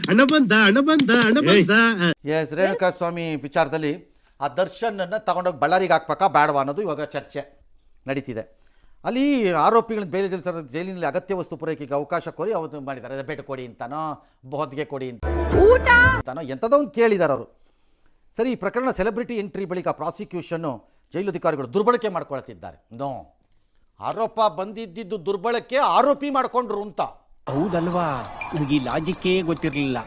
ಹಣ ಬಂದ. ಎಸ್ ರೇಣುಕಾ ಸ್ವಾಮಿ ವಿಚಾರದಲ್ಲಿ ಆ ದರ್ಶನನ್ನು ತಗೊಂಡೋಗಿ ಬಳ್ಳಾರಿಗೆ ಹಾಕ್ಬೇಕಾ ಬೇಡವಾ ಅನ್ನೋದು ಇವಾಗ ಚರ್ಚೆ ನಡೀತಿದೆ. ಅಲ್ಲಿ ಆರೋಪಿಗಳನ್ನ ಬೇರೆ ಜೈಲಿನಲ್ಲಿ ಅಗತ್ಯ ವಸ್ತು ಪೂರೈಕೆಗೆ ಅವಕಾಶ ಕೋರಿ ಅವತ್ತು ಮಾಡಿದ್ದಾರೆ. ಬೆಡ್ ಕೊಡಿ ಅಂತಾನೋ ಹೊತ್ತಿಗೆ ಕೊಡಿ ಅಂತಾನೋ ಎಂಥದೋ ಒಂದು ಕೇಳಿದ್ದಾರೆ ಅವರು. ಸರಿ, ಈ ಪ್ರಕರಣ ಸೆಲೆಬ್ರಿಟಿ ಎಂಟ್ರಿ ಬಳಿಕ ಪ್ರಾಸಿಕ್ಯೂಷನ್ನು ಜೈಲು ಅಧಿಕಾರಿಗಳು ದುರ್ಬಳಕೆ ಮಾಡ್ಕೊಳ್ತಿದ್ದಾರೆ. ನೋ, ಆರೋಪ ಬಂದಿದ್ದು ದುರ್ಬಳಕೆ ಆರೋಪಿ ಮಾಡಿಕೊಂಡ್ರು ಅಂತ. ಹೌದಲ್ವಾ, ನನಗೆ ಈ ಲಾಜಿಕ್ಕೇ ಗೊತ್ತಿರಲಿಲ್ಲ.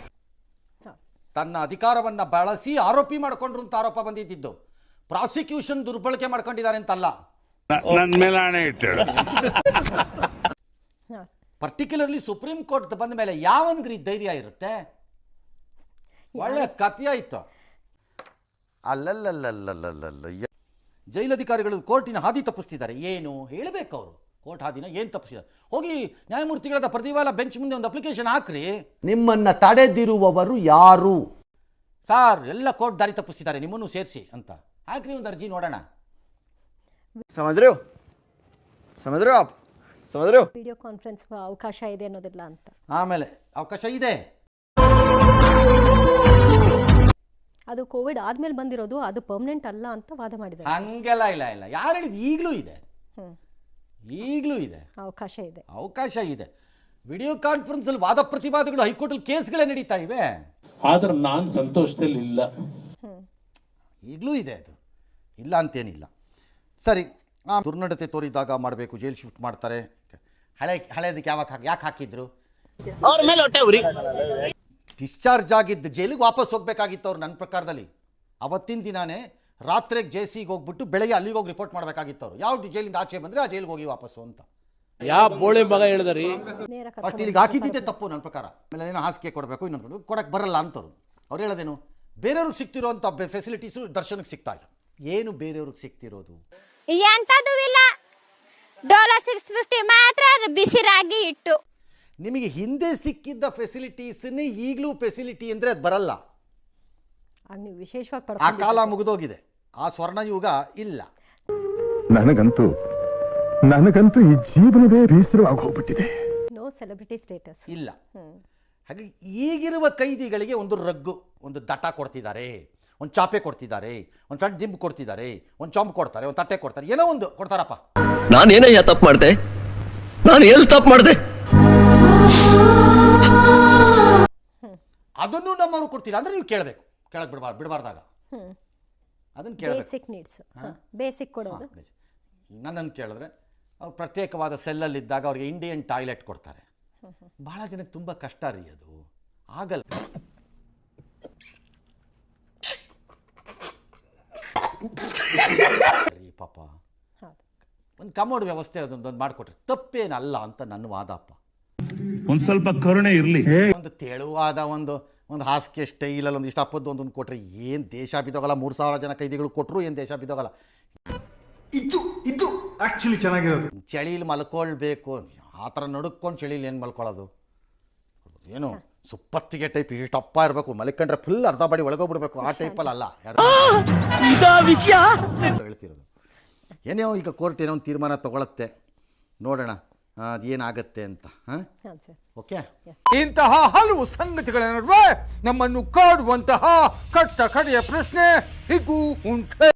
ತನ್ನ ಅಧಿಕಾರವನ್ನು ಬಳಸಿ ಆರೋಪಿ ಮಾಡಿಕೊಂಡ್ರು ಅಂತ ಆರೋಪ ಬಂದಿದ್ದು. ಪ್ರಾಸಿಕ್ಯೂಷನ್ ದುರ್ಬಳಕೆ ಮಾಡ್ಕೊಂಡಿದ್ದಾರೆ ಅಂತಲ್ಲ. ನನ್ನ ಮೇಲೆ ಆಣೆ ಇಟ್ಟಳು. ಪರ್ಟಿಕ್ಯುಲರ್ಲಿ ಸುಪ್ರೀಂ ಕೋರ್ಟ್ ಬಂದ ಮೇಲೆ ಯಾವನ್ಗ್ರಿ ಧೈರ್ಯ ಇರುತ್ತೆ? ಒಳ್ಳೆ ಕಥೆಯಾಯ್ತು. ಅಲ್ಲಲ್ಲಲ್ಲಲ್ಲಲ್ಲಲ್ಲ, ಜೈಲಧಿಕಾರಿಗಳು ಕೋರ್ಟಿನ ಹಾದಿ ತಪ್ಪಿಸ್ತಿದ್ದಾರೆ. ಏನು ಹೇಳಬೇಕು ಅವರು? ಕೋರ್ಟ್ ಹಾದಿನ ಏನು ತಪ್ಪಿಸಿದ್ದಾರೆ? ಹೋಗಿ ನ್ಯಾಯಮೂರ್ತಿಗಳಾದ ಪ್ರತಿವಾಲ ಬೆಂಚ್ ಮುಂದೆ ಒಂದು ಅಪ್ಲಿಕೇಶನ್ ಹಾಕ್ರಿ. ನಿಮ್ಮನ್ನ ತಡೆದಿರುವವರು ಯಾರು ಸಾರ್? ಎಲ್ಲ ಕೋರ್ಟ್ ದಾರಿ ತಪ್ಪಿಸ್ತಿದ್ದಾರೆ, ನಿಮ್ಮನ್ನು ಸೇರಿಸಿ ಅಂತ ಹಾಕ್ರಿ ಒಂದು ಅರ್ಜಿ, ನೋಡೋಣ. ವಿಡಿಯೋ ಕಾನ್ಫರೆನ್ಸ್ ಅವಕಾಶ ಇದೆ ಅನ್ನೋದಿಲ್ಲ ಅಂತ. ಆಮೇಲೆ ಅವಕಾಶ ಇದೆ, ಅದು ಕೋವಿಡ್ ಆದ್ಮೇಲೆ ಬಂದಿರೋದು, ಅದು ಪರ್ಮನೆಂಟ್ ಅಲ್ಲ ಅಂತ ವಾದ ಮಾಡಿದ್ದಾರೆ. ಹಂಗೆಲ್ಲ ಇಲ್ಲ. ಯಾರು ಹೇಳಿದ್? ಈಗಲೂ ಇದೆ, ಈಗಲೂ ಇದೆ, ಅವಕಾಶ ಇದೆ. ವಿಡಿಯೋ ಕಾನ್ಫರೆನ್ಸ್ ಅಲ್ಲಿ ವಾದ ಪ್ರತಿವಾದಗಳು, ಹೈಕೋರ್ಟಲ್ಲಿ ಕೇಸ್ಗಳೇ ನಡೀತಾ ಇವೆ. ಆದ್ರೆ ನಾನು ಸಂತೋಷದಲ್ಲಿ ಇಲ್ಲ. ಈಗಲೂ ಇದೆ, ಅದು ಇಲ್ಲ ಅಂತೇನಿಲ್ಲ. ಸರಿ, ದುರ್ನಡತೆ ತೋರಿದಾಗ ಮಾಡಬೇಕು, ಜೈಲ್ ಶಿಫ್ಟ್ ಮಾಡ್ತಾರೆ. ಹಳೆದಕ್ಕೆ ಯಾಕೆ ಹಾಕಿದ್ರು? ಅವ್ರ ಮೇಲೆ ಹೊಟ್ಟೆ ಉರಿ. ಡಿಸ್ಚಾರ್ಜ್ ಆಗಿದ್ದು ಜೈಲಿಗೆ ವಾಪಸ್ ಹೋಗ್ಬೇಕಾಗಿತ್ತು ಅವ್ರು. ನನ್ನ ಪ್ರಕಾರದಲ್ಲಿ ಅವತ್ತಿನ ದಿನಾನೇ ರಾತ್ರಿಗೆ ಜೇಸಿಗೆ ಹೋಗ್ಬಿಟ್ಟು ಬೆಳಗ್ಗೆ ಅಲ್ಲಿಗೆ ಹೋಗಿ ರಿಪೋರ್ಟ್ ಮಾಡಬೇಕಾಗಿತ್ತು ಅವರು. ಯಾವ ಜೈಲಿಂದ ಆಚೆ ಬಂದರೆ ಆ ಜೈಲಿಗೆ ಹೋಗಿ ವಾಪಸ್ಸು ಅಂತ. ಯಾವ ಬೋಳೆ ಮಗ ಹೇಳಿದ್ರಿ? ಫಸ್ಟ್ ಇಲ್ಲಿಗೆ ಹಾಕಿದ್ದಿದ್ದೆ ತಪ್ಪು ನನ್ನ ಪ್ರಕಾರ. ಆಮೇಲೆ ಏನೋ ಹಾಸಿಗೆ ಕೊಡಬೇಕು, ಇನ್ನೊಂದು ಕೊಡಕ್ಕೆ ಬರಲ್ಲ ಅಂತವ್ರು. ಅವ್ರು ಹೇಳೋದೇನು? ಬೇರೆಯವ್ರಿಗೆ ಸಿಗ್ತಿರೋಂಥ ಫೆಸಿಲಿಟೀಸು ದರ್ಶನಕ್ಕೆ ಸಿಗ್ತಾ ಇಲ್ಲ. ಏನು ಬೇರೆಯವ್ರಿಗೆ ಸಿಗ್ತಿರೋದು? ಎಂಥದ್ದು ಇಲ್ಲ, ಡೋಲೋ 650 ಮಾತ್ರ ಬಿಸಿ ರಾಗಿ ಇಟ್ಟು. ನಿಮಗೆ ಹಿಂದೆ ಸಿಕ್ಕಿದ್ದ ಫೆಸಿಲಿಟೀಸ್ನೇ ಈಗಲೂ ಫೆಸಿಲಿಟಿ ಅಂದರೆ ಅದು ಬರಲ್ಲ. ವಿಶೇಷವಾಗಿ ಆ ಕಾಲ ಮುಗಿದೋಗಿದೆ, ಆ ಸ್ವರ್ಣಯುಗ ಇಲ್ಲ. ನನಗಂತೂ ಈ ಜೀವನವೇ ಬೇಸರವಾಗಿ ಹೋಗ್ಬಿಟ್ಟಿದೆ. ನೋ ಸೆಲೆಬ್ರಿಟಿ ಸ್ಟೇಟಸ್ ಇಲ್ಲ. ಹಾಗಾಗಿ ಈಗಿರುವ ಕೈದಿಗಳಿಗೆ ಒಂದು ರಗ್ಗು, ಒಂದು ದಟ ಕೊಡ್ತಿದ್ದಾರೆ, ಒಂದು ಚಾಪೆ ಕೊಡ್ತಿದ್ದಾರೆ, ಒಂದು ಸಣ್ಣ ದಿಂಬು ಕೊಡ್ತಿದ್ದಾರೆ, ಒಂದು ಚೊಂಬು ಕೊಡ್ತಾರೆ, ಒಂದು ತಟ್ಟೆ ಕೊಡ್ತಾರೆ, ಏನೋ ಒಂದು ಕೊಡ್ತಾರಪ್ಪ. ನಾನೇನಯ್ಯ ತಪ್ಪು ಮಾಡಿದೆ? ನಾನು ಎಲ್ಲಿ ತಪ್ಪು ಮಾಡಿದೆ? ಅದನ್ನು ನಮ್ಮವರು ಕೊಡ್ತಿಲ್ಲ ಅಂದ್ರೆ ನೀವು ಕೇಳಬೇಕು. ಕೇಳಕ್ ಬಿಡಬಾರ್ದಾಗ ಅದನ್ನು ಕೇಳಬೇಕು. ಬೇಸಿಕ್ ನೀಡ್ಸ್, ಬೇಸಿಕ್ ಕೊಡೋದು. ನನ್ನನ್ನು ಕೇಳಿದ್ರೆ ಅವ್ರು ಪ್ರತ್ಯೇಕವಾದ ಸೆಲ್ಲಲ್ಲಿದ್ದಾಗ ಅವ್ರಿಗೆ ಇಂಡಿಯನ್ ಟಾಯ್ಲೆಟ್ ಕೊಡ್ತಾರೆ. ಬಹಳ ಜನಕ್ಕೆ ತುಂಬ ಕಷ್ಟ ರೀ, ಅದು ಆಗಲ್ಲ. ಪಾಪ ಒಂದು ಕಮೋಡ್ ವ್ಯವಸ್ಥೆ ಅದೊಂದು ಮಾಡಿಕೊಟ್ರೆ ತಪ್ಪೇನಲ್ಲ ಅಂತ ನನ್ನ ವಾದಪ್ಪ. ಒಂದ್ ಸ್ವಲ್ಪ ಕರುಣೆ ಇರ್ಲಿ. ಒಂದು ತೆಳುವಾದ ಒಂದು ಹಾಸಿಗೆ ಸ್ಟೈಲಲ್ಲಿ ಒಂದು ಇಷ್ಟಪದ್ದು ಒಂದೊಂದು ಕೊಟ್ರೆ ಏನು ದೇಶ ಬಿದ್ದೋಗಲ್ಲ. 3000 ಜನ ಕೈದಿಗಳು ಕೊಟ್ಟರು ಏನು ದೇಶ ಬಿದ್ದೋಗಲ್ಲ. ಇದು ಆಕ್ಚುಲಿ ಚೆನ್ನಾಗಿರೋದು. ಚಳಿಲಿ ಮಲ್ಕೊಳ್ಬೇಕು, ಆ ಥರ ನಡುಕೊಂಡು ಚಳಿಲಿ ಏನು ಮಲ್ಕೊಳ್ಳೋದು? ಏನು ಸುಪ್ಪತ್ತಿಗೆ ಟೈಪ್ ಇಷ್ಟಪ್ಪ ಇರಬೇಕು, ಮಲ್ಕೊಂಡ್ರೆ ಫುಲ್ ಅರ್ಧ ಬಾಡಿ ಒಳಗೋಗ್ಬಿಡ್ಬೇಕು, ಆ ಟೈಪಲ್ಲಿ ಅಲ್ಲ ಹೇಳ್ತಿರೋದು. ಏನೋ ಈಗ ಕೋರ್ಟ್ ಏನೋ ಒಂದು ತೀರ್ಮಾನ ತಗೊಳತ್ತೆ, ನೋಡೋಣ ಅದೇನಾಗತ್ತೆ ಅಂತ. ಓಕೆ, ಇಂತಹ ಹಲವು ಸಂಗತಿಗಳ ನಡುವೆ ನಮ್ಮನ್ನು ಕಾಡುವಂತಹ ಕಟ್ಟ ಕಡೆಯ ಪ್ರಶ್ನೆ ಹೀಗೂ ಉಂಟೆ.